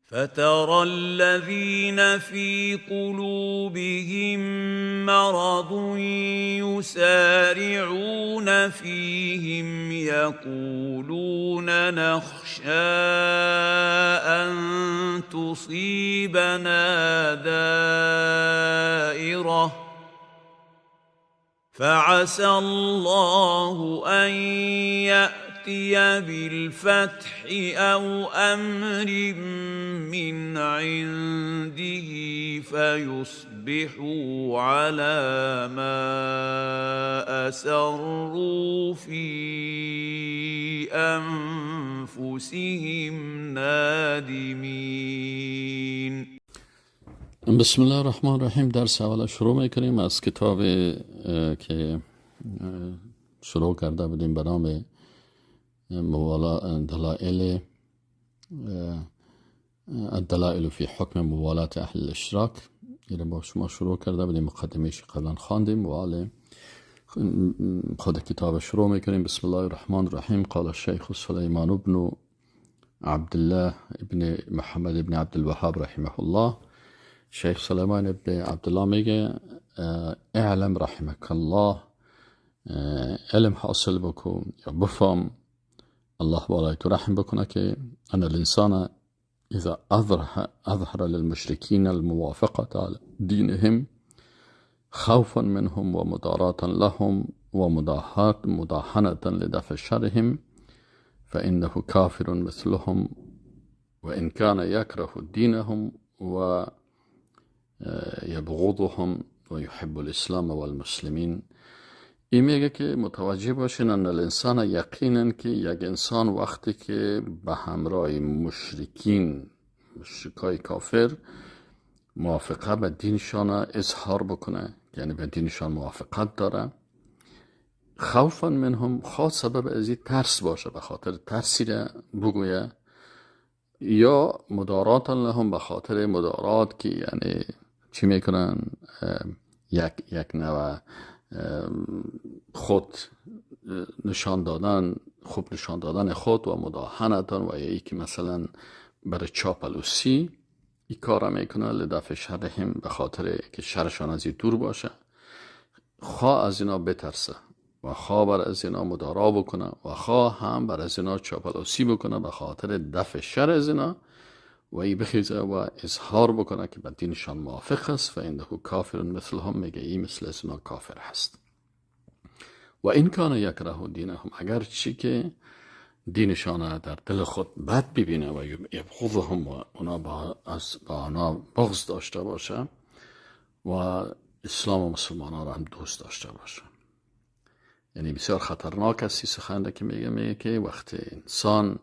فترى الذين في قلوبهم مرض يسارعون فيهم يقولون نخشى أن تصيبنا دائرة فعسى الله أن يأتي بالفتح أو أمر من عنده فيصبحوا على ما أسروا في أنفسهم نادمين. بسم الله الرحمن الرحیم. درس اول شروع میکنیم از کتاب که شروع کرده بودیم به نام دلائل الدلائل فی حکم موالات اهل الاشراک. این با شما شروع کرده بودیم، مقدمه‌اش قبلا خواندیم و حالا خود کتاب شروع میکنیم. بسم الله الرحمن الرحیم. قال الشیخ سلیمان بن عبدالله ابن محمد ابن عبدالوهاب رحمه الله. شیخ سلیمان ابن عبدالله میگه اعلم رحمك الله، علم حاصل بکن یا بفهم الله بالای تو رحم بکنه که ان الانسان اذا اظهر للمشركين الموافقة على دينهم خوفا منهم ومداراة لهم ومداهنة لدفع شرهم فإنه كافر مثلهم وإن كان يكره دينهم ويبغضهم ويحب الاسلام والمسلمين. این میگه که متوجه باشین ان الانسان، یقینا که یک انسان وقتی که به همراه مشرکای کافر موافقه به دینشان اظهار بکنه، یعنی به دینشان موافقت داره، خوفا منهم، خاص سبب از ترس باشه، به خاطر ترسی را بگویه، یا مدارات لهم، به خاطر مدارات که یعنی چی میکنن، یک نوع خود نشان دادن، خوب نشان دادن خود و مداهنتان و یکی که مثلا برای چاپلوسی این کار میکنه لدفع شرهم، به خاطر که شرشان از این دور باشه، خواه از اینا بترسه و خواه بر از اینا مدارا بکنه و خواه هم بر از اینا چاپلوسی بکنه به خاطر دفع شر از اینا و ای بخیزه و اظهار بکنه که به دینشان موافق است. و اینده کافر مثلهم، میگه ای مثل از اینا کافر هست. و این کان یکره دینهم، اگر چی که دینشان در دل خود بد ببینه و یبغضهم و اونا با اونا بغض داشته باشه و اسلام و مسلمان را هم دوست داشته باشه. یعنی بسیار خطرناک است سخنده که میگه که وقتی انسان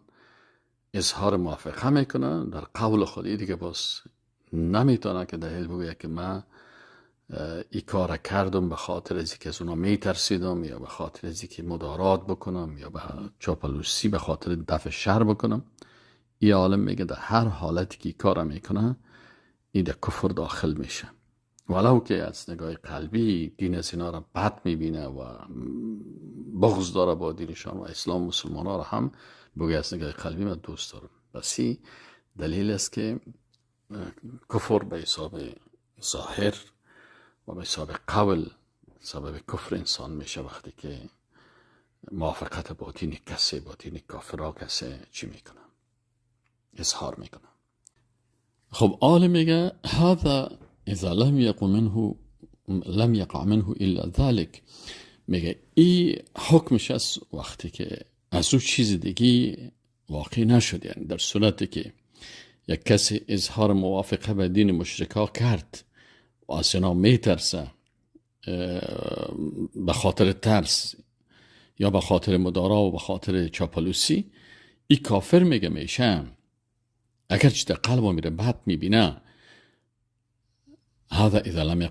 اظهار موافقه میکنه در قول خودی، دیگه باز نمیتونه که دلیل بگویه که من ای کار کردم به خاطر از اینکه از اونا میترسیدم یا به خاطر از اینکه مدارات بکنم یا به چاپلوسی به خاطر دفع شر بکنم. این عالم میگه در هر حالتی که ای کار میکنه این در کفر داخل میشه، ولو که از نگاه قلبی دین از اینا را بد میبینه و بغض داره با دینشان و اسلام و مسلمان ها را هم بگه از نگاه قلبی من دوست دارم. بس این دلیل است که کفر به حساب ظاهر و به حساب قول سبب کفر انسان میشه وقتی که موافقت با دین کسی، با دین کافر کسی چی میکنه، اظهار میکنه. خب عالم میگه هذا اذا لم يقع منه الا ذلك، میگه این حکمش است وقتی که از او چیز دیگی واقع نشد، یعنی در صورتی که یک کسی اظهار موافقه به دین مشرکا کرد و از اینا میترسه به خاطر ترس یا به خاطر مدارا و به خاطر چاپلوسی، این کافر میشه. اگر چی در قلب میره بد میبینه، هذا اذا لم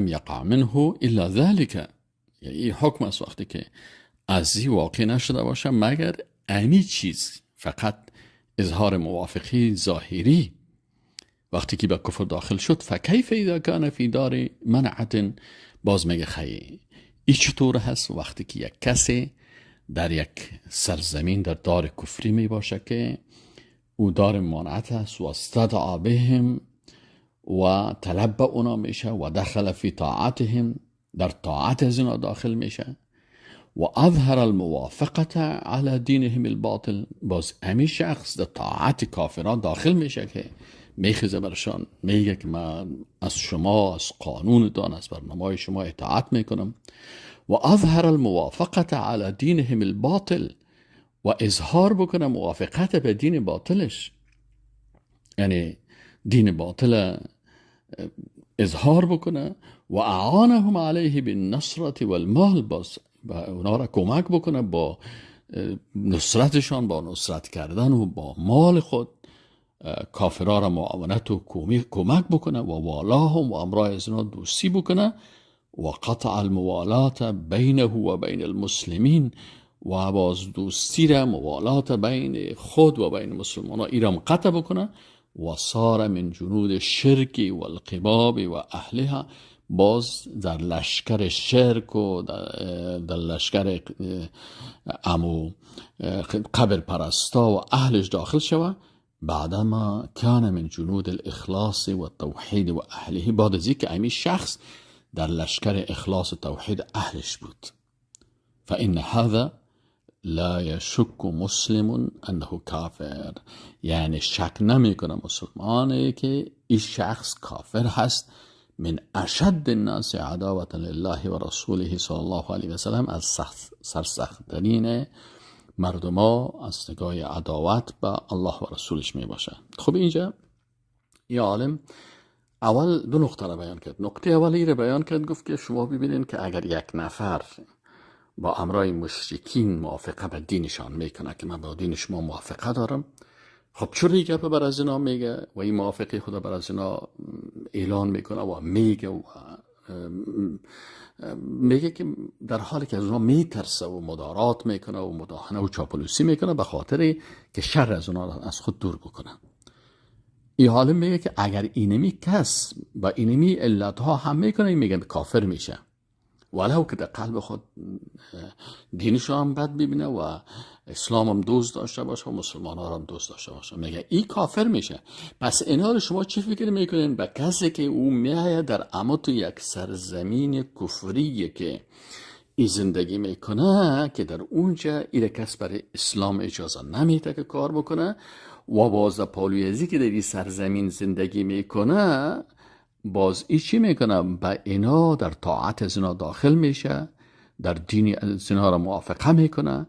يقع منه الا ذلك، یعنی این حکم است وقتی که از این واقع نشده باشه مگر اینی چیز، فقط اظهار موافقی ظاهری. وقتی که به کفر داخل شد، فکیف اذا کان فی دار منعت، باز میگه خیلی این چطور هست وقتی که یک کسی در یک سرزمین در دار کفری می باشه که او دار مانعت است و استدعا بهم و طلب به اونا میشه و دخل فی طاعتهم، در طاعت از اینا داخل میشه و اظهر الموافقت علی دینهم الباطل. باز همین شخص در طاعت کافران داخل میشه که میخیزه برشان میگه که من از شما، از قانونتان، از برنامه شما اطاعت میکنم. و اظهر الموافقت علی دینهم الباطل، و اظهار بکنه موافقت به دین باطلش، یعنی دین باطل اظهار بکنه. و اعانهم علیه بالنصرة والمال، باز اونا را کمک بکنه با نصرتشان، با نصرت کردن و با مال خود کافرها را معاونت و کمک بکنه و والاهم و امرای از اونا دوستی بکنه. و قطع الموالات بینه و بین المسلمین، و باز دوستی را، موالات بین خود و بین مسلمان ها ایرام قطع بکنه. و صار من جنود الشرک و القباب و اهلها، باز در لشکر شرک و در لشکر قبر پرستا و اهلش داخل شوه. بعدما کان من جنود الاخلاص و التوحید و اهله، بعد از اینکه همین شخص در لشکر اخلاص و توحید اهلش بود. فإن هذا لا يشك مسلم انه کافر، یعنی شک نمیکنه مسلمانه که این شخص کافر هست. من اشد الناس عداوة لله و رسوله صلی الله علیه و سلم، از سرسخت‌ترین مردما از نگاه عداوت به الله و رسولش می باشه. خب اینجا یه عالم اول دو نقطه را بیان کرد. نقطه اولی را بیان کرد، گفت که شما ببینید که اگر یک نفر با امرای مشرکین موافقه به دینشان میکنه که من با دین شما موافقه دارم، خب چرا این گپ بر از اینا میگه و این موافقه خدا بر از اینا اعلان میکنه و میگه و میگه که در حالی که از اونا میترسه و مدارات میکنه و مداهنه و چاپلوسی میکنه به خاطر که شر از اونا از خود دور بکنه. این حالا میگه که اگر اینمی کس با اینمی علتها هم میکنه، میگه کافر میشه، ولو که در قلب خود دینش هم بد ببینه و اسلام هم دوست داشته باشه و مسلمان ها هم دوست داشته باشه، میگه این کافر میشه. پس اینا رو شما چی فکر میکنین به کسی که او میایه در امت یک سرزمین کفریه که این زندگی میکنه که در اونجا این کس برای اسلام اجازه نمیده که کار بکنه، و باز پالویزی که در این سرزمین زندگی میکنه، باز ای چی میکنه؟ با اینا در طاعت از اینا داخل میشه، در دین از اینا را موافقه میکنه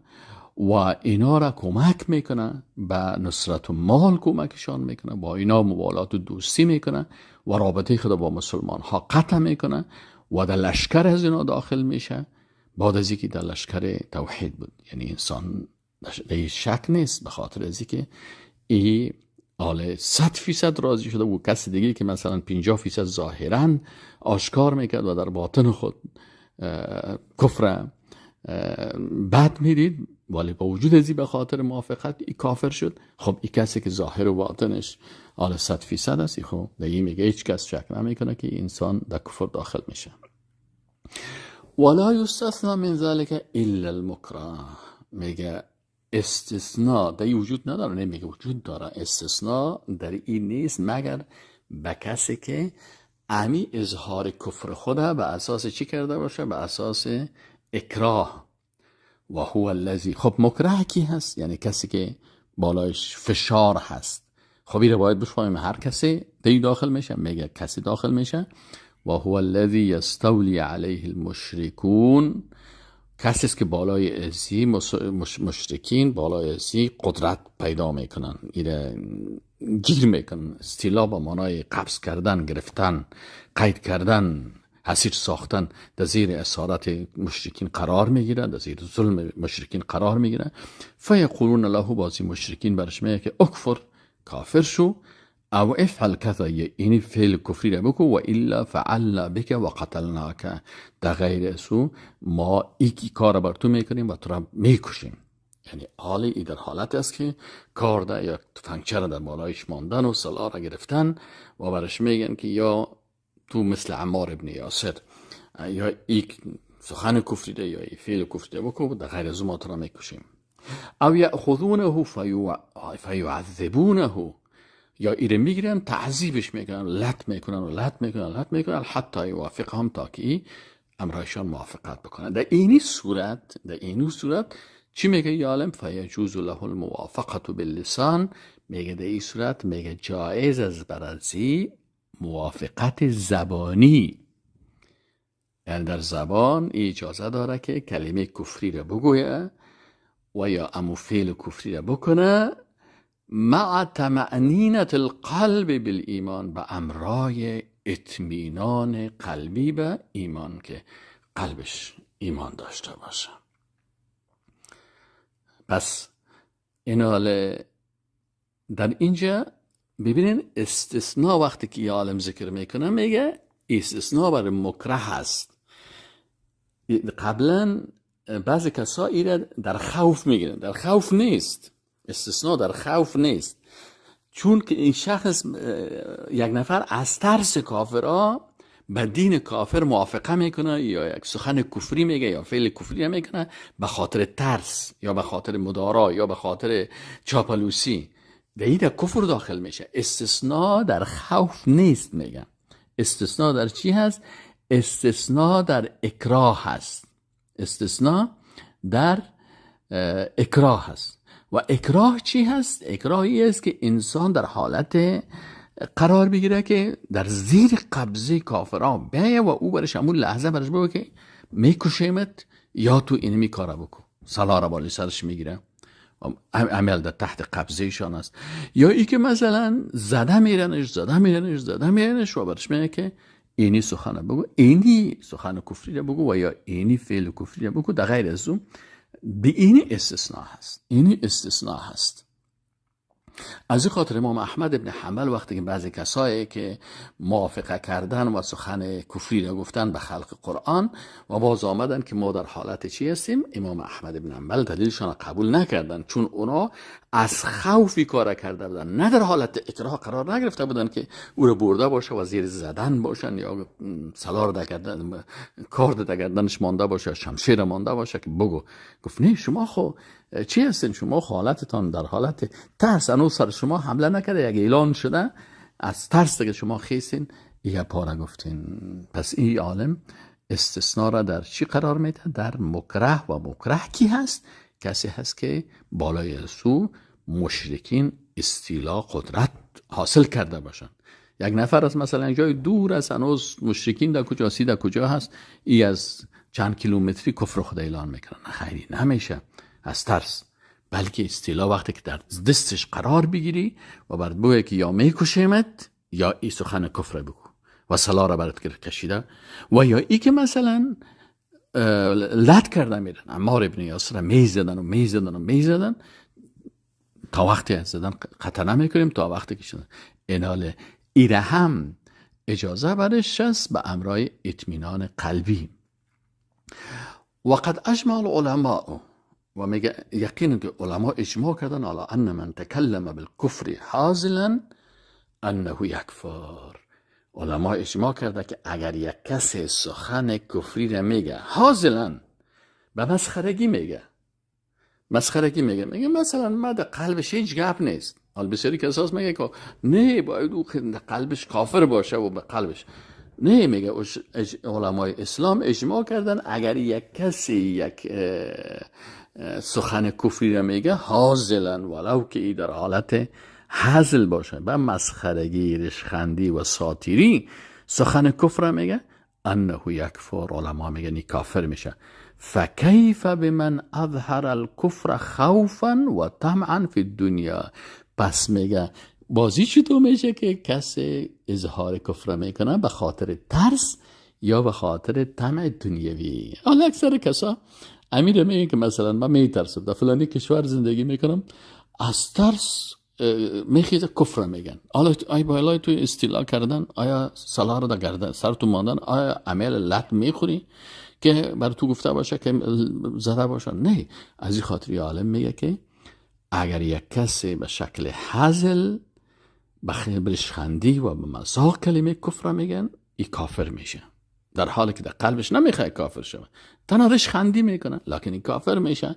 و اینا را کمک میکنه، به نصرت و مال کمکشان میکنه، با اینا موالات و دوستی میکنه و رابطه خود با مسلمان ها قطع میکنه و در لشکر از اینا داخل میشه. بعد از اینکه در لشکر توحید بود، یعنی انسان در شک نیست، به خاطر از اینکه ای آله 100% راضی شده و کسی دیگه که مثلا 50% ظاهرا آشکار میکرد و در باطن خود کفر بد میدید، ولی با وجود ازی به خاطر موافقت ای کافر شد. خب ای کسی که ظاهر و باطنش آله 100% است، خب در این میگه هیچ کس شک نمیکنه که انسان در کفر داخل میشه. ولا یستثنا من ذلك الا المکره، میگه استثناء در این وجود نداره، نمیگه وجود داره. استثناء در این نیست مگر به کسی که امی اظهار کفر خدا به اساس چی کرده باشه؟ به اساس اکراه. و هو الذی، خب مکره کی هست؟ یعنی کسی که بالایش فشار هست. خب این رو باید بفهمیم هر کسی دی داخل میشه، میگه کسی داخل میشه. و هو الذی یستولی علیه المشرکون، کسی است که بالای ازی مشرکین بالای ازی قدرت پیدا میکنن، ایره گیر میکنن. استیلا با معنای قبض کردن، گرفتن، قید کردن، حسیر ساختن، در زیر اسارت مشرکین قرار میگیره، در زیر ظلم مشرکین قرار میگیره. فیقولون له، بازی مشرکین برش میگه که اکفر، کافر شو، او افعل کذا، این فعل کفری را بکو، و الا فعلنا بک و قتلناک، در غیر اسو ما ایکی کار بر تو میکنیم و تو را میکشیم. یعنی حالی ای در حالت است که کار ده یا تفنگچه را در بالایش ماندن و سلاح را گرفتن و برش میگن که یا تو مثل عمار ابن یاسر یا ایک سخن کفری ده یا ای فعل کفری ده بکو، در غیر اسو ما تو را میکشیم. او یأخذونه فیعذبونه، یا ایره میگیرن تعذیبش میکنن، لط میکنن حتی یوافقهم، تا که امرایشان موافقت بکنن. در اینی صورت چی میگه یه عالم؟ فیجوز له الموافقت باللسان، میگه در این صورت میگه جایز از برازی موافقت زبانی، یعنی در زبان اجازه داره که کلمه کفری را بگویه و یا امو فعل کفری را بکنه، مع طمأنینة القلب بالایمان، به امرای اطمینان قلبی به ایمان، که قلبش ایمان داشته باشه. پس این حاله در اینجا ببینین استثناء وقتی که یه عالم ذکر میکنه میگه استثناء برای مکره هست. قبلا بعضی کسا ایره در خوف میگیرن، در خوف نیست، استثناء در خوف نیست، چون که این شخص یک نفر از ترس کافرها به دین کافر موافقه میکنه یا یک سخن کفری میگه یا فعل کفری میکنه به خاطر ترس یا به خاطر مدارا یا به خاطر چاپلوسی، به این کفر داخل میشه. استثناء در خوف نیست، میگن استثناء در چی هست؟ استثناء در اکراه هست. استثناء در اکراه هست. و اکراه چی هست؟ اکراهی است که انسان در حالت قرار بگیره که در زیر قبضه کافران بیه و او برش همون لحظه برش بگه که میکشیمت یا تو اینمی کارا بکن، سلا را بالی سرش میگیره، عمل در تحت قبضه شان است. یا ای که مثلا زده میرنش و برش میگه که اینی سخن بگو، اینی سخن کفری را بگو و یا اینی فعل کفری را بگو. در غیر از اون به اینی استثناء هست. از این خاطر امام احمد ابن حنبل وقتی که بعضی کسایی که موافقه کردن و سخن کفری را گفتن به خلق قرآن و باز آمدن که ما در حالت چی هستیم، امام احمد ابن حنبل دلیلشان قبول نکردن، چون اونا از خوفی کار کرده بودن، نه در حالت اکراه قرار نگرفته بودن که او را برده باشه و زیر زدن باشن یا سلار دگردن کار دگردنش مانده باشه، شمشیر مانده باشه که بگو. گفت نه، شما خو چی هستین؟ شما حالتتان در حالت ترس، انو سر شما حمله نکرده، یک اعلان شده، از ترس که شما خیسین یه پاره گفتین. پس این عالم استثناء را در چی قرار میده؟ در مکره. و مکره کی هست؟ کسی هست که بالای سو مشرکین استیلا قدرت حاصل کرده باشن. یک نفر از مثلا جای دور از هنوز مشرکین در کجا در کجا هست، ای از چند کیلومتری کفر خدا اعلان میکنن، خیلی نمیشه از ترس، بلکه استیلا وقتی که در دستش قرار بگیری و برات بگه که یا میکشیمت یا ای سخن کفر بگو و سلا را برات کشیده، و یا ای که مثلا لط کرده میرن، عمار ابن یاسر میزدن تا وقتی از زدن قطع نمیکنیم تا وقتی که شدن. اینال ایره هم اجازه برش هست به امرای اطمینان قلبی. وقد اجمع العلماء، و میگه یقینا که علما اجماع کردن علی ان من تکلم بالکفر حاضلا انه یکفر. علما اجماع کرده که اگر یک کسی سخن کفری را میگه حاضلا، به مسخرگی میگه مثلا ما در قلبش هیچ گپ نیست، حال بسیاری که اساس میگه که نه باید او قلبش کافر باشه و به قلبش نه، میگه علمای اسلام اجماع کردن اگر یک کسی یک سخن کفری را میگه حاضلا، ولو که ای در حالت هزل باشه، به مسخرگی، رشخندی و ساتیری سخن کفر را میگه، انه یکفر، علما میگه نی کافر میشه. فکیف بمن اظهر الکفر خوفا و طمعا فی الدنیا. پس میگه بازی چطور میشه که کسی اظهار کفر میکنه به خاطر ترس یا به خاطر طمع دنیوی؟ حالا اکثر کسا امیر میگه که مثلا من میترسم در فلانی کشور زندگی میکنم، از ترس میخیزه کفر میگن. حالا ای بالای تو استیلا کردن، آیا سلا رو در گردن سر تو ماندن، آیا عمل لط میخوری که بر تو گفته باشه که زده باشه؟ نه. از این خاطر عالم میگه که اگر یک کسی به شکل هزل به رشخندی و به مزاح کلمه کفر میگن، این کافر میشه، در حالی که در قلبش نمیخواد کافر شود، تنها رشخندی میکنه، لکن این کافر میشه.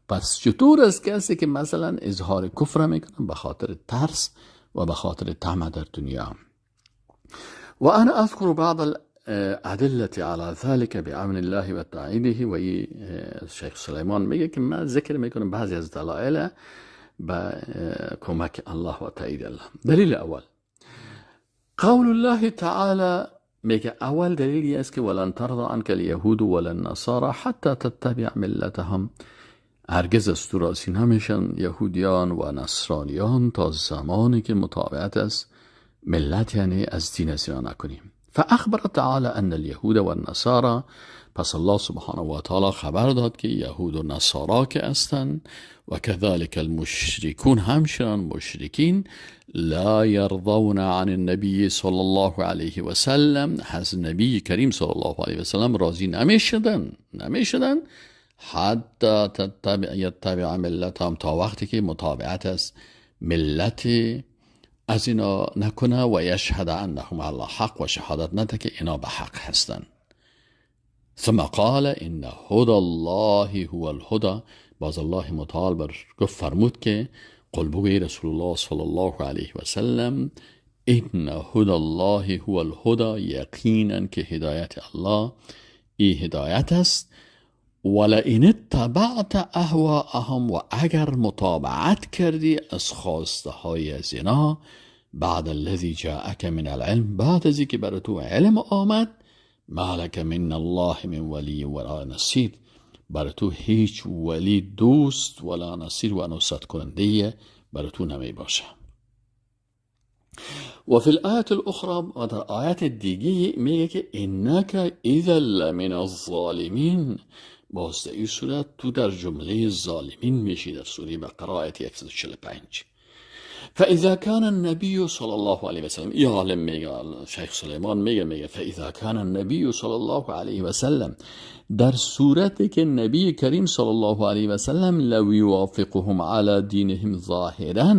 پس چطور است کسی که مثلا اظهار کفر میکنه به خاطر ترس و به خاطر طمع در دنیا؟ و انا اذكر بعض الادله على ذلك بعون الله و تأییده. و شیخ سلیمان میگه که من ذکر میکنم بعضی از دلایل با کمک الله و تأیید الله. دلیل اول قول الله تعالی، میگه اول دلیلی است که ولن ترضى عنك اليهود ولا النصارى حتى تتبع ملتهم، هرگز از تو راضی نمیشن یهودیان و نصرانیان تا زمانی که مطابقت از ملت یعنی از دین از اینا نکنیم. فاخبر تعالی ان اليهود والنصارى، پس الله سبحانه و تعالی خبر داد که یهود و نصارا که هستند و كذلك المشركون همچنان مشرکین لا يرضون عن النبي صلی الله علیه و سلم، از نبی کریم صلی الله علیه و سلم راضی نمیشدن حتی یتبع ملتهم، تا وقتی که متابعت از ملت از اینا نکنه و یشهد انهم علی حق، و شهادت نده که اینا به حق هستن. ثم قال ان هدى الله هو الهدى، باز الله متعال گفت فرمود که قل بگوی رسول الله صلی الله علیه و سلم ان هدى الله هو الهدى، یقینا که هدایت الله ای هدایت است. ولئن اتبعت اهواءهم، و اگر متابعت کردی از خواسته های زنا بعد الذي جاءك من العلم، بعد از اینکه بر تو علم آمد، ما لك من الله من ولی ولا نصیر، بر تو هیچ ولی دوست ولا نصیر و نصرت کننده بر تو نمی باشه. و فی الآیت الاخرى، و در آیت دیگه میگه که انک اذا لمن الظالمین، باز در این صورت تو در جمله ظالمین میشی. در سوره بقره آیت 145. فاذا كان النبي صلی الله علیه و سلم، این عالم میگه، شیخ سلیمان میگه فاذا كان النبي صلی الله علیه و سلم، در صورتی که نبی کریم صلی الله علیه و سلم لو یوافقهم على دینهم ظاهرا،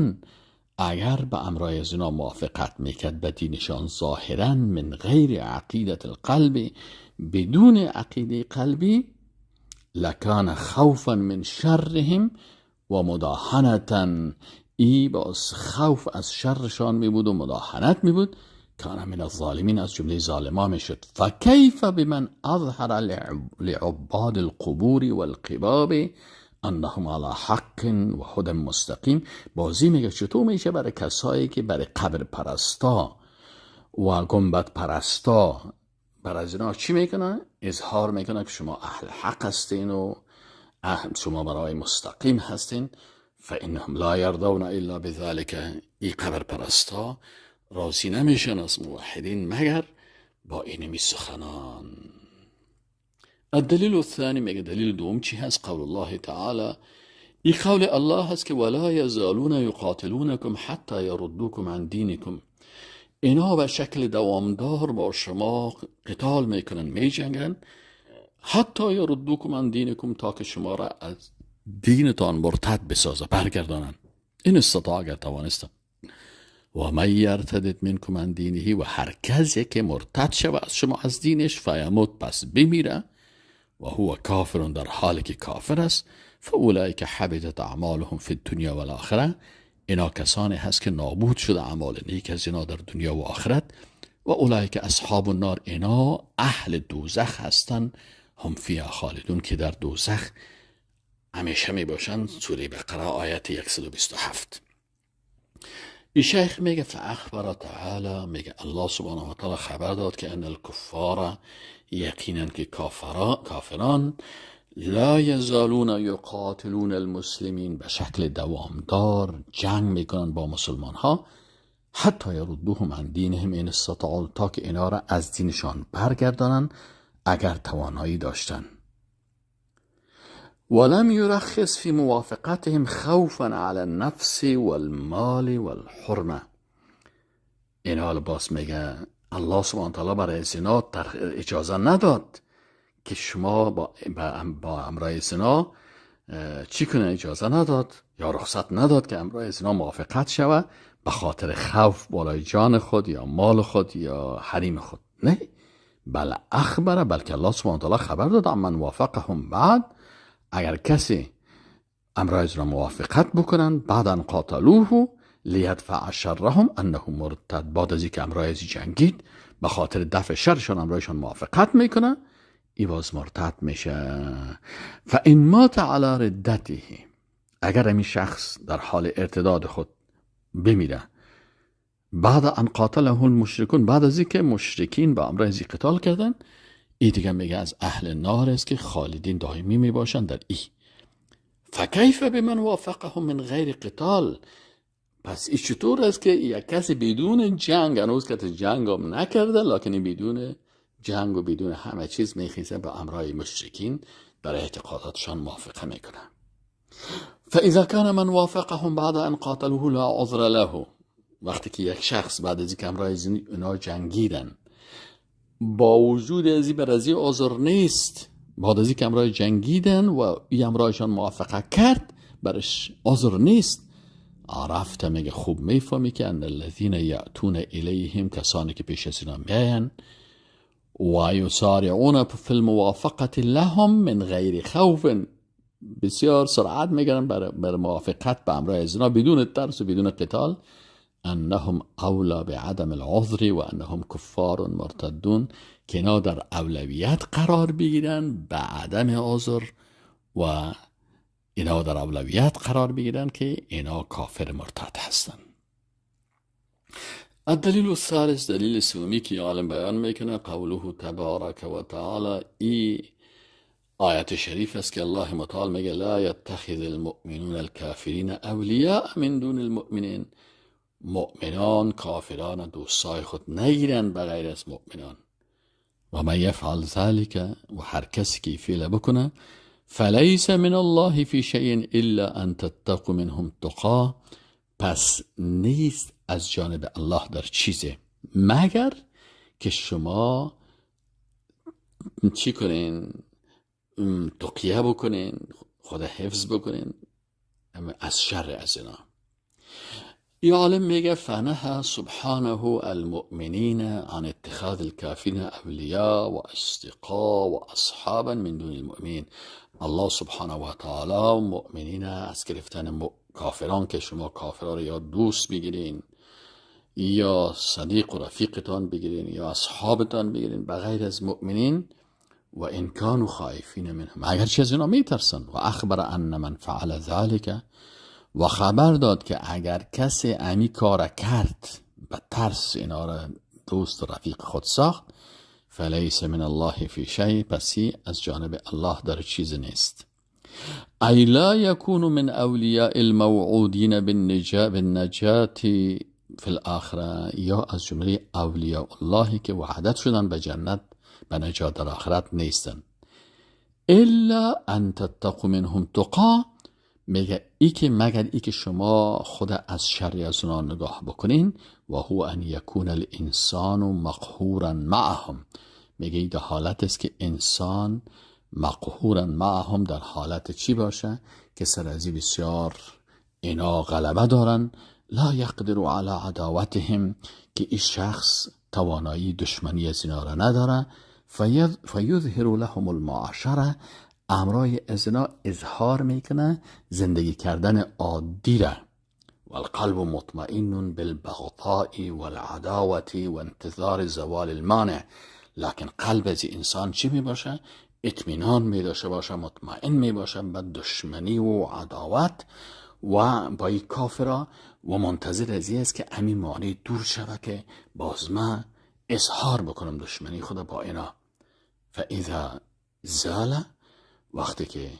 اگر به امرای از اینا موافقت میکرد به دینشان ظاهرا، من غیر عقیدت القلب، بدون عقیده قلبی، لکان خوفا من شرهم و مداهنتا، ای باز خوف از شرشان می بود و مداهنت می بود، کان من الظالمین، از جمله ظالمان می شد. فکیف بمن اظهر لعباد القبور والقباب انهم على حق و هدى مستقیم، بازی میگه چطور میشه برای کسایی که برای قبر پرستا و گنبد پرستا برای از اینا چی میکنن؟ اظهار میکنن که شما اهل حق هستین و شما برای مستقیم هستین. فانهم لا يرضون الا بذلك، ای قبر پرستا راضی نمیشن از موحدین مگر با اینمی سخنان. الدلیل الثانی، میگه دلیل دوم چی هست؟ قول الله تعالی، ای قول الله هست که ولا یزالون یقاتلونکم حتی یردوکم عن دینکم، اینا به شکل دوامدار با شما قتال میکنن، میجنگن، حتی یردوکم عن دینکم، تا که شما را از دینتان مرتد بسازه، برگردانن. این استطاع اگر توانستن. و من یرتد منکم عن دینه، و هر کسی که مرتد شود از شما از دینش، فیموت، پس بمیره، و هو کافر، در حالی که کافر است، فاولئک حبطت اعمالهم فی الدنیا و الاخره، اینا کسانی هست که نابود شده اعمال نیک از اینا در دنیا و آخرت. و اولئک اصحاب النار، اینا اهل دوزخ هستن، هم فیها خالدون، که در دوزخ همیشه می باشن. سوره بقره آیت 127. این شیخ میگه فاخبر تعالی، میگه الله سبحانه و تعالی خبر داد که ان الکفار، یقینا که کافران لا یزالون یقاتلون المسلمین، به شکل دوامدار جنگ میکنن با مسلمان ها، حتی یردوهم عن دینهم ان استطاعوا، تا که اینا را از دینشان برگردانن اگر توانایی داشتن. ولم يرخص في موافقتهم خوفا على النفس والمال والحرمه، این حال باز میگه الله سبحانه تعالی برای زنا اجازه نداد که شما با امرای زنا چی کنه، اجازه نداد یا رخصت نداد که امرای زنا موافقت شود به خاطر خوف بالای جان خود یا مال خود یا حریم خود، نه، بل اخبره، بلکه الله سبحانه تعالی خبر داد من وافقهم بعد، اگر کسی امرایز را موافقت بکنن بعد ان قاتلوه لیدفع شرهم انه مرتد. بعد از اینکه امرایزی جنگید به خاطر دفع شرشان امرایشان موافقت میکنه، ای باز مرتد میشه. فان مات علی ردته، اگر این شخص در حال ارتداد خود بمیره بعد ان قاتله المشرکون، بعد از اینکه مشرکین با امرایزی قتال کردن، این دیگه میگه از اهل نار است که خالدین دائمی میباشن در ای. فکیف بمن وافقهم من غیر قتال، پس این چطور است که یک کسی بدون جنگ، هنوز که جنگ هم نکرده لکن بدون جنگ و بدون همه چیز میخیزه به امرای مشرکین در اعتقاداتشان موافقه میکنه. فاذا كان من وافقهم بعد ان قاتلوه لا عذر له، وقتی که یک شخص بعد از اینکه امرای اینا جنگیدن با وجود ازی بر ازی عذر نیست، بعد از اینکه امرای جنگیدن و این امرایشان موافقه کرد برش عذر نیست، عرفت میگه خوب میفهمی که ان الذين یأتون الیهم، کسانی که پیش از اینا میاین و یسارعون فی الموافقه لهم من غیر خوف، بسیار سرعت میگرن بر موافقت به امرای از اینا بدون ترس و بدون قتال، انهم اولا بعدم العذر و انهم کفار مرتدون، که اینا در اولویت قرار بگیرن به عدم عذر و اینا در اولویت قرار بگیرن که اینا کافر مرتد هستن. الدلیل الثالث، دلیل سومی که عالم بیان میکنه، قوله تبارک و تعالی، ای آیت شریف است که الله متعال میگه لا یتخذ المؤمنون الکافرین اولیاء من دون المؤمنین، مؤمنان کافران دوستای خود نگیرن بغیر از مؤمنان. و من یفعل ذلك، و هر کسی که فعل بکنه، فلیس من الله فی شیء الا ان تتقوا منهم تقا، پس نیست از جانب الله در چیزه مگر که شما چی کنین؟ تقیه بکنین، خدا حفظ بکنین از شر از اینا. ای عالم میگه فنهى سبحانه المؤمنین عن اتخاذ الكافرین اولیاء و اصدقاء و اصحابا من دون المؤمنین. الله سبحانه و تعالی مؤمنین از گرفتن کافران که شما کافران رو یا دوست بگیرین یا صدیق و رفیقتان بگیرین یا اصحابتان بگیرین بغیر از مؤمنین، و ان كانوا خائفین منهم، اگرچه از اینا میترسن. و اخبر ان من فعل ذلك، و خبر داد که اگر کسی امی کار کرد به ترس اینا را دوست و رفیق خود ساخت، فلیس من الله فی شیء، پسی از جانب الله در چیز نیست. ای لا یکون من اولیاء الموعودین بالنجات فی الاخره، یا از جمله اولیاء اللهی که وعدت شدن به جنت به نجات در آخرت نیستن. الا ان تتقوا منهم تقا، میگه مگر ای که شما خود از شر از اونا نگاه بکنین، و هو ان یکون الانسان مقهورا معهم، میگه این در حالت است که انسان مقهورا معهم، در حالت چی باشه؟ که سرازی بسیار اینا غلبه دارن، لا یقدر علی عداوتهم، که این شخص توانایی دشمنی از اینا را نداره، فیظهر لهم المعاشره، امرای از اینا اظهار میکنه زندگی کردن عادی را، والقلب مطمئن بالبغضاء والعداوه وانتظار زوال المانع، لکن قلب از انسان چی می باشه؟ اطمینان می داشته باشه، مطمئن می باشه به دشمنی و عداوت و با این کافرها، و منتظر از این است که امی مانع دور شود که باز من اظهار بکنم دشمنی خدا با اینا. فاذا زال، وقتی که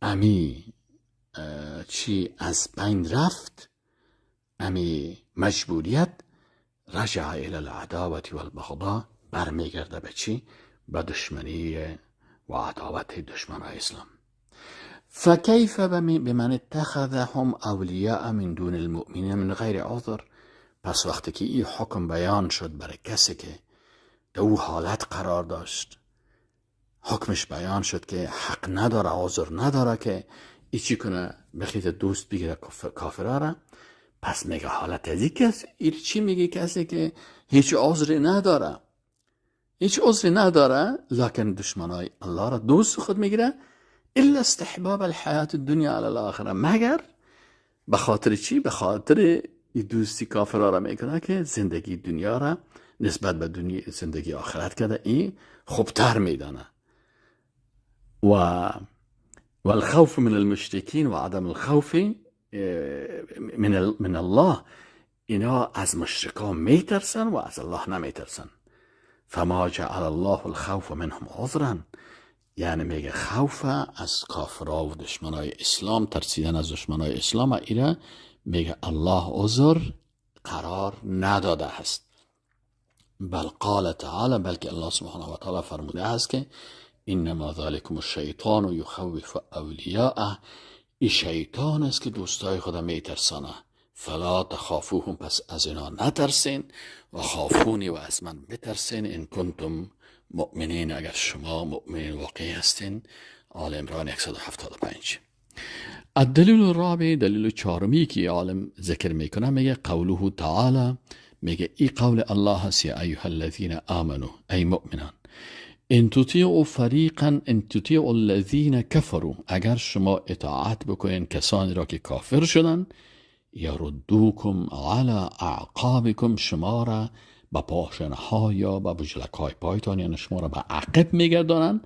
امی چی از بین رفت، امی مجبوریت، رجع الى العداوة والبغضاء، برمیگرده به چی؟ به دشمنی و عداوت دشمنان اسلام. فکیف بمن اتخذهم اولیاء من دون المؤمنین من غیر عذر، پس وقتی که این حکم بیان شد برای کسی که در او حالت قرار داشت، حکمش بیان شد که حق نداره، عذر نداره که ای چی کنه؟ بخیت دوست بگیره کافره را، پس میگه حالت ازی کسی، این چی میگه؟ کسی که هیچ عذری نداره، لکن دشمنای الله را دوست خود میگیره، الا استحباب الحیات الدنیا علی الاخره، مگر به خاطر چی؟ به خاطر این دوستی کافرها را میکنه که زندگی دنیا را نسبت به زندگی آخرت کرده این خوبتر میدانه. و والخوف من المشرکین و عدم الخوف من الله، اینا از مشرکان میترسن و از الله نمیترسن. فما جعل الله الخوف منهم عذرا، یعنی میگه خوف از کافرها و دشمنای اسلام، ترسیدن از دشمنای اسلام، اینا میگه الله عذر قرار نداده است. بل قال تعالی، بلکه الله سبحانه و تعالی فرموده است که انما ذالکم الشیطان یخوف اولیاءه، این شیطان است که دوستای خدا میترسانه. فلا تخافوهم، پس از اینا نترسین، و خافونی، و از من بترسین، ان کنتم مؤمنین، اگر شما مؤمنین واقعی هستین. آل عمران 175. الدلیل الرابع، دلیل چهارمی که عالم ذکر میکنه، میگه قوله تعالی، میگه ای قول الله هست یا ایها الذین آمنوا، ای مؤمنان، ان تطیعوا فریقا، ان تطیعوا الذین کفروا، اگر شما اطاعت بکنین کسانی را که کافر شدن، یردوکم علی اعقابکم، شما را با پاشنها یا با بجلکهای پایتان، یعنی شما را به عقب میگردانن،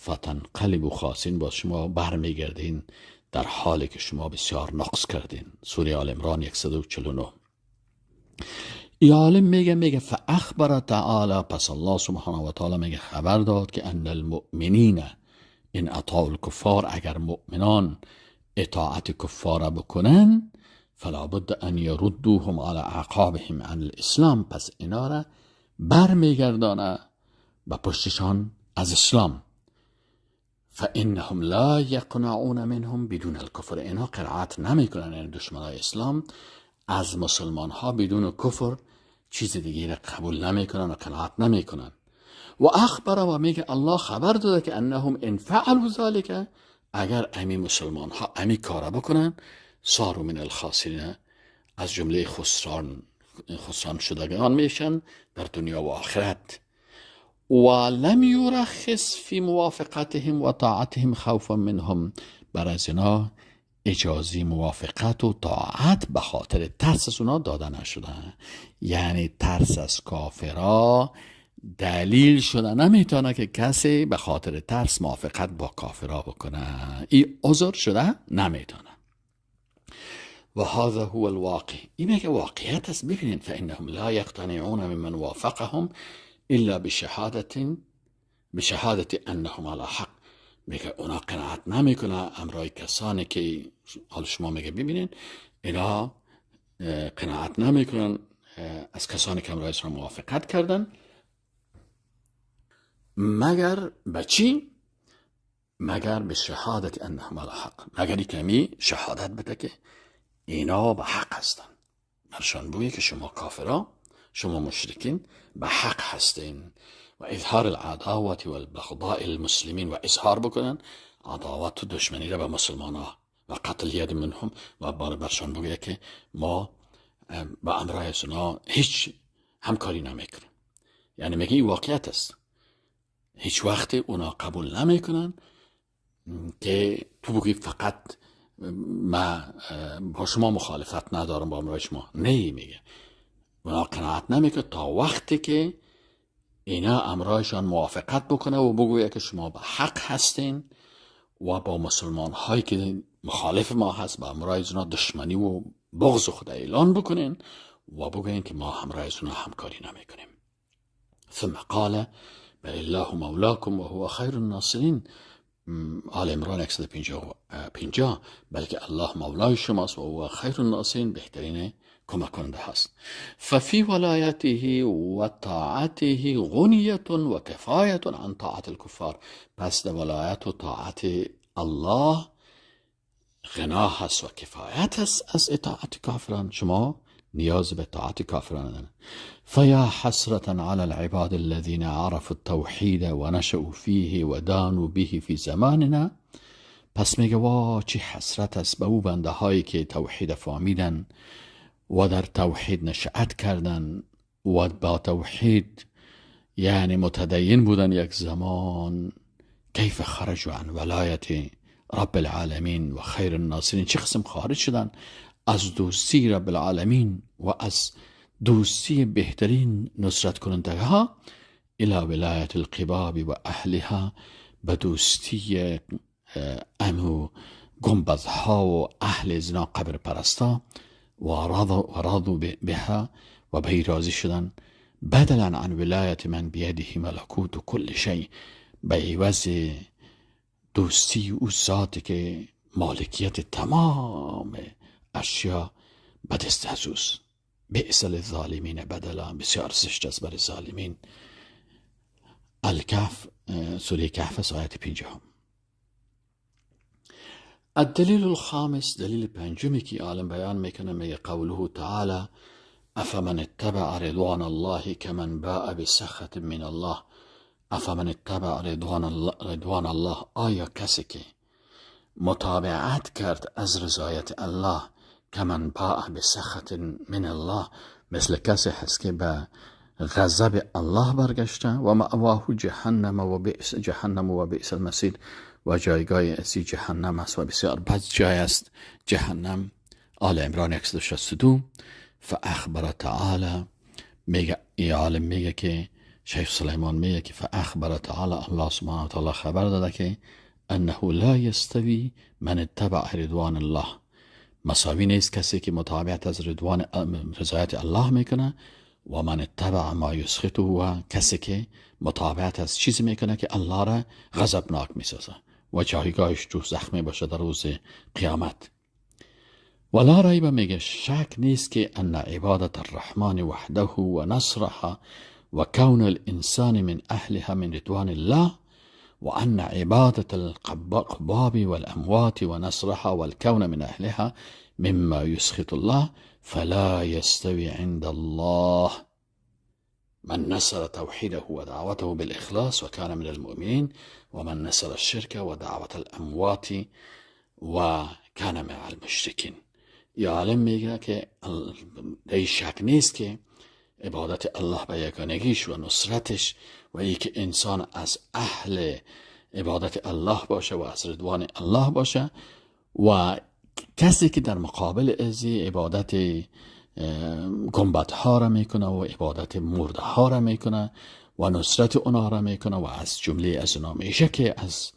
فتنقلبوا خاسرین، با شما برمیگردین در حالی که شما بسیار نقص کردین. سوره آل عمران 149. ای عالم میگه فاخبر تعالی، پس الله سبحانه و تعالی میگه خبر داد که ان المؤمنین ان اطاعوا الکفار، اگر مؤمنان اطاعت کفار بکنن، فلا بد ان یردوهم علی اعقابهم عن الاسلام، پس اینا را برمیگردانه به پشتشان از اسلام. فانهم لا یقنعون منهم بدون الکفر، اینا قناعت نمیکنن، یعنی دشمنای اسلام از مسلمان ها بدون کفر چیز دیگه را قبول نمیکنن و قناعت نمیکنن. و اخبر، و میگه الله خبر داده که انهم ان فعلوا ذلك، اگر امی مسلمان ها امی کارا بکنن، صاروا من الخاسرین، از جمله خسران شدگان میشن در دنیا و آخرت. ولم یرخص فی موافقتهم و طاعتهم خوفا منهم، بر از اینا اجازه موافقت و طاعت به خاطر ترس از اونا داده نشده. یعنی ترس از کافرها دلیل شده نمیتونه که کسی به خاطر ترس موافقت با کافرها بکنه، این عذر شده نمیتونه. و هذا هو الواقع، این میگه واقعیت است. ببینید فانهم لا یقتنعون ممن وافقهم الا بشهادت انهم على حق، میگه اونا قناعت نمیکنه امرای کسانی که، حالا شما میگه ببینید اینا قناعت نمیکنن از کسانی که امرای اسلام موافقت کردن، مگر بچی؟ مگر به شهادت انهم على حق، مگر کمی شهادت بده که اینا به حق هستن. برشان بویه که شما کافرها، شما مشرکین به حق هستین. و اظهار العداوت و البغضاء المسلمین، و اظهار بکنن عداوت و دشمنی را به مسلمان ها و قتل ید منهم، و برشان بگه که ما با امرای سنا هیچ همکاری نمیکنیم. یعنی میگه این واقعیت است، هیچ وقت اونا قبول نمیکنن که تو بگی فقط ما با شما مخالفت ندارم با امرای شما، نه، میگه اونا قناعت نمیکنه تا وقتی که اینا امرایشان موافقت بکنه و بگویه که شما به حق هستین، و با مسلمان هایی که مخالف ما هست با امرای اونا دشمنی و بغض خود اعلان بکنین و بگوین که ما همراه اونا همکاری نمیکنیم. ثم قال بل الله مولاکم و هو خیر الناصرین، آل عمران 150. بلکه الله مولای شماست و هو خیر الناصرین، بهترین کمک کننده هست. ففی ولایته و طاعته غنیت و کفایت عن طاعت الکفار، پس در ولایت و طاعت الله غنا هست و کفایت هست از اطاعت کافران، شما نیاز به طاعت کافران. فیا حسرة على العباد الذين عرفوا التوحید و نشأوا فيه و دانوا به في زماننا، پس میگه وا چه حسرت است به او بنده هایی که توحید فهمیدن و در توحید نشأت کردن و با توحید یعنی متدین بودن یک زمان. کیف خرجوا عن ولایت رب العالمین و خیر الناصرین چه قسم خارج شدن از دوستی رب العالمین و از دوستی بهترین نصرت کننده ها الى ولایت القباب و اهلها، به دوستی امو گنبدها و اهل زنا قبر پرستا و راضوا بها و به راضی شدن، بدلا عن ولایت من بیده ملکوت و کل شیء، به عوض دوستی او ذاتی که مالکیت تمام اشیا به دست اوست. بئس للظالمین بدلا، بسیار زشت است برای ظالمین. الکهف، سوره کهف آیت 50. الدلیل الخامس، دلیل پنجمی که عالم بیان میکنه، میگه قوله تعالی افمن اتبع رضوان الله کمن باء بسخط من الله. افمن اتبع رضوان الله، آیا کسی که متابعت کرد از رضایت الله، کمن باء بسخط من الله، مثل کسی هست که به غضب الله برگشته، و مأواه جهنم و بئس المصیر، و جایگاه ازی جهنم است و بسیار بد جای است جهنم. آل عمران 162. فاخبر تعالی، میگه ای عالم میگه که شیخ سلیمان میگه که فاخبر تعالی، الله سبحانه و تعالی خبر داده که انه لا یستوی من اتبع رضوان الله، مساوی نیست کسی که متابعت از رضایت الله میکنه و من اتبع ما یسخطه، و کسی که متابعت از چیزی میکنه که الله را غضبناک میسازه و جایگاهش دوزخ میباشه در روز قیامت. ولا ریب، میگه شک نیست که ان عبادت الرحمن وحده و نصرها و کون الانسان من اهلها من رضوان الله، و ان عبادت القباب والاموات و نصرها والكون من اهلها مما يسخط الله، فلا يستوي عند الله من نصر توحيده ودعوته بالإخلاص وكان من المؤمنين، ومن نصر الشرك ودعوة الأموات وكان مع المشركين. یا عالم میگه که ای شک نیست که عبادت الله به یگانگیش و نصرتش و ای که انسان از اهل عبادت الله باشه و از رضوان الله باشه، و کسی که در مقابل ازی عبادت گنبدها را میکنه و عبادت مرده ها را میکنه و نصرت اونا را میکنه و از جمله از اونا میشه که از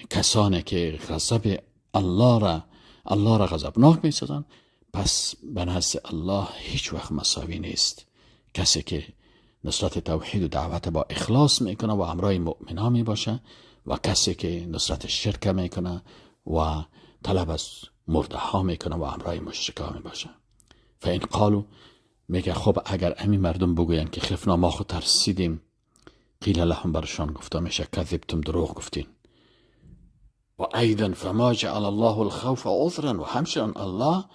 کسانی که غضب الله را غضبناک میسازن، پس به نزد الله هیچ وقت مساوی نیست کسی که نصرت توحید و دعوت با اخلاص میکنه و همراه مؤمنان میباشه و کسی که نصرت شرک میکنه و طلب از مرده ها میکنه و همراه مشرکان میباشه. فین قالو، میگه خب اگر امی مردم بگوین که خفنا ما خود ترسیدیم، قیل لهم، برشان گفته میشه کذبتم، دروغ گفتین. و ایضا فما جعل الله الخوف عذرا، و همچنان الله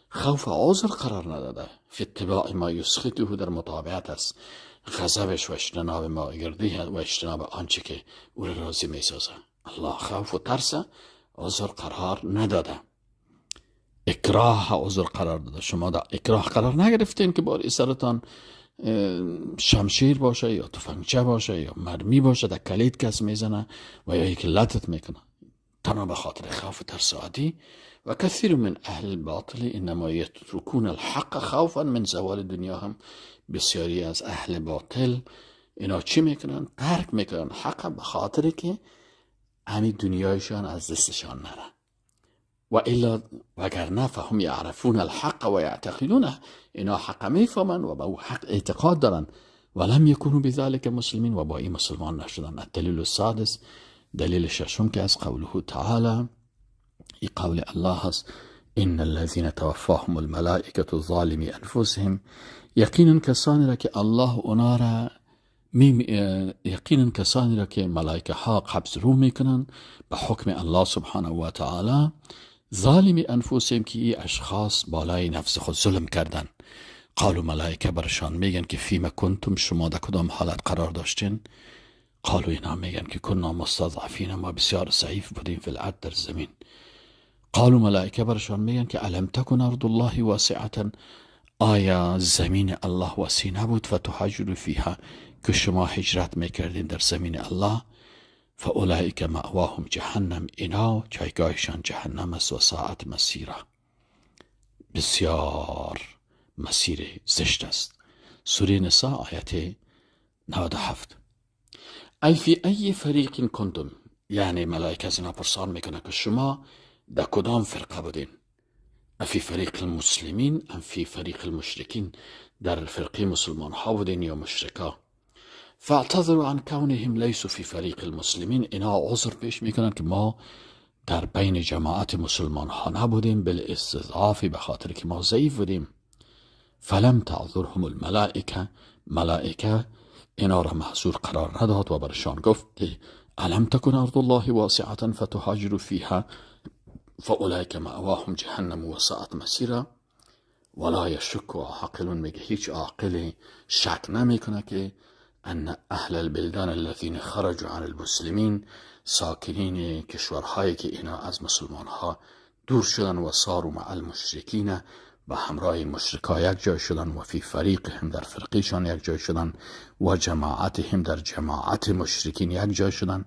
خوف عذر قرار نداده فی اتباع ما یسخطه، در مطابعت از غضبش و اجتناب ما گردی و اجتناب آنچه که او را راضی میسازه. الله خوف و ترس عذر قرار نداده، اکراه عذر قرار داده. شما در اکراه قرار نگرفتین که باری سرتان شمشیر باشه یا تفنگچه باشه یا مرمی باشه در کلید کس میزنه و یا یکی لطت میکنه، تنها به خاطر خوف و ترس عادی. و کثیر من اهل الباطل انما یترکون الحق خوفا من زوال دنیا، هم بسیاری از اهل باطل اینا چی میکنن؟ ترک میکنن حق به خاطر که همین دنیایشان از دستشان نره. و الا وگرنه فهم یعرفون الحق و یعتقدونه، اینا حق میفهمن و به او حق اعتقاد دارن، ولم یکونوا بذلك مسلمین، و با این مسلمان نشدن. الدلیل السادس، دلیل ششم که از قوله تعالی، ای قول الله هست ان الذين توفاهم الملائکه ظالمی انفسهم، یقینا کسانی را که الله اونا را یقینا کسانی را که ملائکه ها قبض رو میکنن به حکم الله سبحانه و تعالی، ظالمی انفسهم، که ای اشخاص بالای نفس خود ظلم کردن. قالوا، ملائکه برشان میگن که فیما کنتم، شما در کدام حالت قرار داشتین؟ قالوا، اینا میگن که کنا مستضعفین، ما بسیار ضعیف بودیم فی الارض، در زمین. قالوا، ملائکه برشان میگن که الم تکن ارض الله واسعه، آیا زمین الله وسیع نبود فتهاجروا فیها، که شما هجرت میکردین در زمین الله؟ فاولئک مأواهم جهنم، اینا جایگاهشان جهنم است و ساعت مسیره، بسیار مسیر زشت است. سوره نساء آیت 97. ای فی ای فریق کنتم، یعنی ملائکه از اینا پرسان میکنه که شما در کدام فرقه بودین؟ افی فریق المسلمین ام فی فریق المشرکین، در فرقه مسلمان ها بودین یا مشرکا؟ فاعتذروا عن کونهم لیسوا فی فریق المسلمین، اینا عذر پیش میکنن که ما در بین جماعت مسلمان ها نبودیم، بالاستضعاف، به خاطر که ما ضعیف بودیم. فلم تعذرهم الملائکه، ملائکه اینا را محذور قرار نداد و برشان گفت الم تکن ارض الله واسعه فتهاجروا فیها فاولئک مأواهم جهنم و ساعت مسیره. ولا یشک عاقل، میگه هیچ عاقل شک نمیکنه که ان اهل البلدان الذين خرجوا عن المسلمین، ساکنین کشورهایی که اینا از مسلمان ها دور شدن و صاروا مع المشرکین، با همراه مشرکا یک جای شدن، و فی فریقهم، در فرقیشان یک جای شدن، و جماعتهم، در جماعت مشرکین یک جای شدن،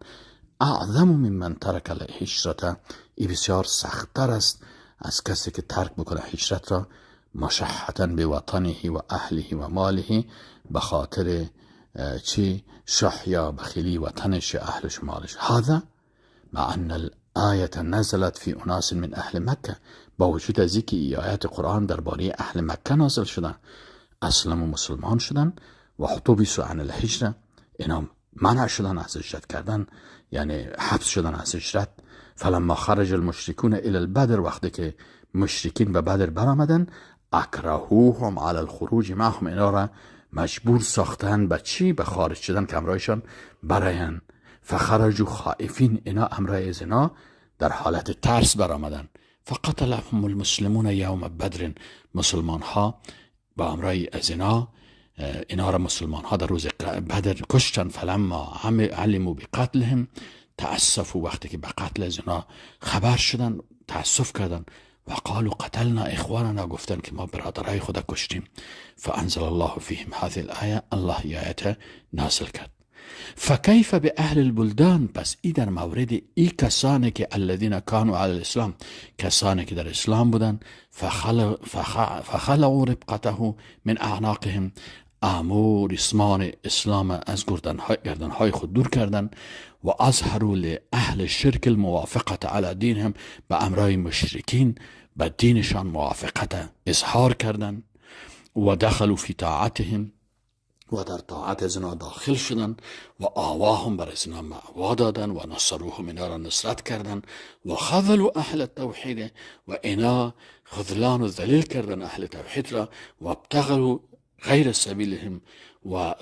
اعظم ممن ترک الهجرة، ای بسیار سخت‌تر است از کسی که ترک بکنه هجرت را، مشحة بوطنه و اهله و ماله، به خاطر چی؟ شح، بخیلی وطنش، اهلش، مالش. هذا مع ان الآیه نزلت فی اناس من اهل مکه، با وجود از اینکه ای آیات قرآن درباره اهل مکه نازل شدن، اسلم و مسلمان شدن، و حبسوا عن الهجره، اینا منع شدن از هجرت کردن، یعنی حبس شدن از هجرت. فلما خرج المشركون الى البدر، وقتی که مشرکین به بدر برآمدن، اکرهوهم علی الخروج معهم، اینا را مجبور ساختن به چی؟ به خارج شدن، که همراهشان براین. فخرجوا خائفین، اینا همراه از اینا در حالت ترس برآمدن. فقتلهم المسلمون یوم بدر، مسلمان ها با همراه از اینا را مسلمان ها در روز بدر کشتن. فلما علموا بقتلهم تأسفوا، وقتی که به قتل از اینا خبر شدن تأسف کردن. و قالوا قتلنا اخواننا، گفتن که ما برادرای خود کشتیم. فانزل الله فیهم هذه الآیه، الله آیت نازل کرد. فکیف به اهل البلدان، پس ای در مورد ای کسانی که الذین کانوا علی الاسلام، کسانی که در اسلام بودن، فخلعوا ربقته من اعناقهم، امور اسمان اسلام از گردنهای خود دور کردن، و اظهروا لاهل الشرك الموافقت علی دینهم، به امرای مشرکین به دینشان موافقت اظهار کردن، و دخلوا فی طاعتهم، و در طاعت از اینا داخل شدن، و آواهم بر از اینا معوا دادن، و نصروهم، اینا را نصرت کردن، و خذلوا اهل التوحید، و اینا خذلان و ذلیل کردن اهل توحید را، و ابتغوا غیر سبیلهم، و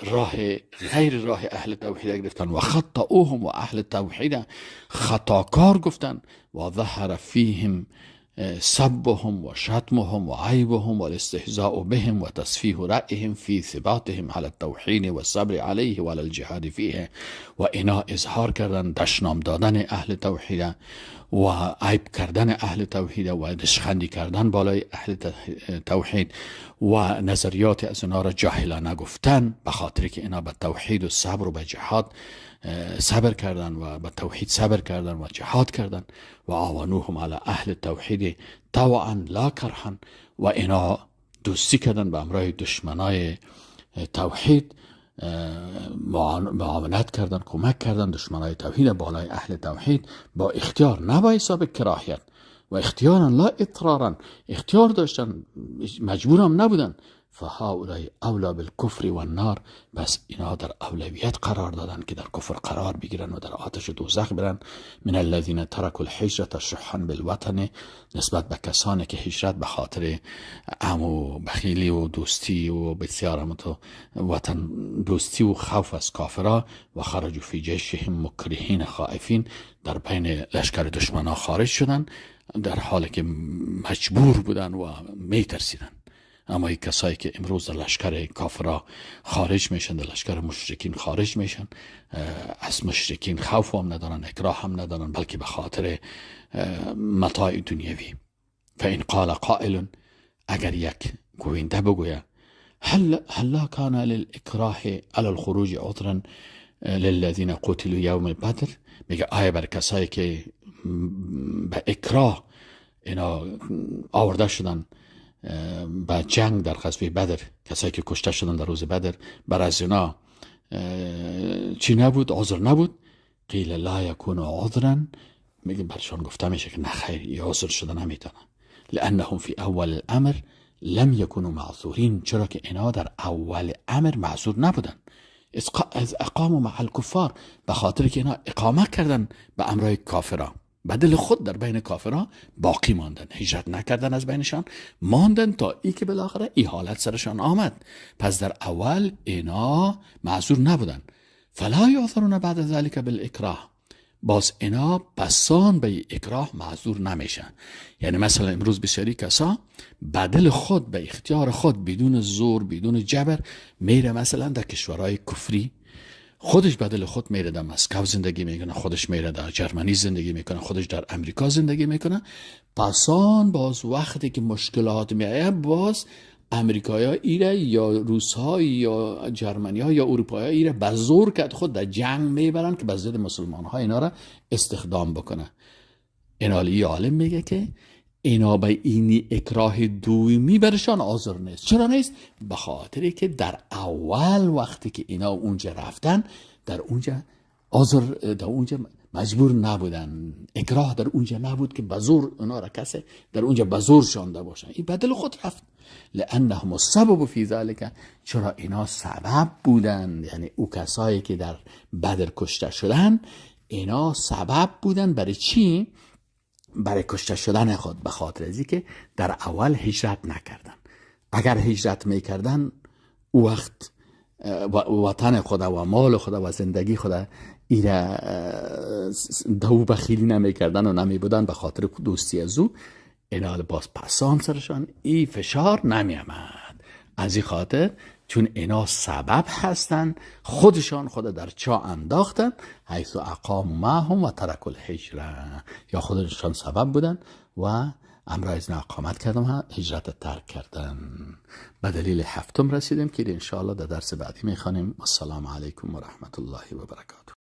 غیر راه اهل توحید گرفتن، و خطئوهم، و اهل توحید خطاکار گفتن، و ظهر فیهم سبهم و شتمهم و عیبهم و الاستهزاء بهم و تصفیه رأیهم فی ثباتهم على التوحید و صبر علیه و على الجهاد فیه، و اینا اظهار کردن دشنام دادن اهل توحید و عیب کردن اهل توحید و رشخندی کردن بالای اهل توحید، و نظریات از اینا را جاهلانه گفتن، به خاطر که اینا به توحید و صبر و به جهاد صبر کردن، و به توحید صبر کردن و جهاد کردن. و آوانوهم علی اهل توحید طوعا لا کرها، و اینا دوستی کردن به امرای دشمنای توحید، معاونت کردن، کمک کردن دشمنای توحید بالای اهل توحید، با اختیار، نه با حساب کراهیت، و اختیارا لا اضطرارا، اختیار داشتن، مجبورم نبودن. فهؤلاء اولا بالکفر و النار، بس اینا در اولویت قرار دادن که در کفر قرار بگیرن و در آتش دوزخ برن. من الذین ترکوا الهجرة شحا بالوطن، نسبت به کسانی که هجرت به خاطر عم و بخیلی و دوستی و بسیار وطن دوستی و خوف از کافرها، و خرجوا فی جیشهم مکرهین خائفین، در بین لشکر دشمنا خارج شدن در حالی که مجبور بودن و میترسیدن. اما این کسایی که امروز در لشکر کافرها خارج میشن، در لشکر مشرکین خارج میشن، از مشرکین خوف هم ندارن، اکراه هم ندارن، بلکه به خاطر متاع دنیوی. فإن قال قائل، اگر یک گوینده بگوید هل کان للاکراه علی الخروج عذرا، للذین قتلوا یوم بدر، میگه آیا بر کسایی که به اکراه اینا آورده شدن به جنگ در غزوه بدر، کسایی که کشته شدن در روز بدر، بر از اینا چی نبود؟ عذر نبود؟ قیل لا یکون عذرا، میگه برشان گفته میشه که نه خیر، عذر شده نمیتونه. لانهم فی اول الامر لم یکونوا معذورین، چرا که اینا در اول امر معذور نبودن. از اقاموا مع الکفار، به خاطر که اینا اقامت کردن به امرای کافران، بدل خود در بین کافران باقی ماندن، هجرت نکردن از بینشان، ماندن تا ای که بالاخره ای حالت سرشان آمد. پس در اول اینا معذور نبودن. فلا یعذرون بعد ذلك بالاکراه، باز اینا پسان به اکراه معذور نمیشن. یعنی مثلا امروز بسیاری کسا بدل خود به اختیار خود بدون زور بدون جبر میره مثلا در کشورهای کفری، خودش بدل خود میره در مسکو زندگی میکنه، خودش میره در جرمنی زندگی میکنه، خودش در امریکا زندگی میکنه. پسان باز وقتی که مشکلات میایه، باز امریکایا ایره یا روس‌ها یا جرمنی‌ها یا اروپایا ایره به زور که خود در جنگ میبرن که به ضد مسلمان‌ها اینا را استخدام بکنه. اینالی عالم میگه که اینا به اینی اکراه دومی برشان عذر نیست. چرا نیست؟ به خاطری که در اول وقتی که اینا اونجا رفتن، در اونجا عذر، در اونجا مجبور نبودن، اکراه در اونجا نبود که بزور اونا را کسی در اونجا بزور شانده باشن. این بدل خود رفت. لانهم السبب فی ذلک، چرا اینا سبب بودن، یعنی او کسایی که در بدر کشته شدن اینا سبب بودن. برای چی؟ برای کشته شدن خود، به خاطر ازی که در اول هجرت نکردن. اگر هجرت میکردن او وقت وطن خود و مال خود و زندگی خود ایره دو بخیلی نمیکردن و نمیبودن به خاطر دوستی از او، اینا باز پسان سرشان ای فشار نمیامد. از این خاطر چون اینا سبب هستن، خودشان خود در چاه انداختن، حیث اقام معهم و ترک الهجره، یا خودشان سبب بودن و امر از اقامت کردن، هجرت ترک کردن. به دلیل هفتم رسیدیم که انشاءالله در درس بعدی میخوانیم. السلام علیکم و رحمت الله و برکاته.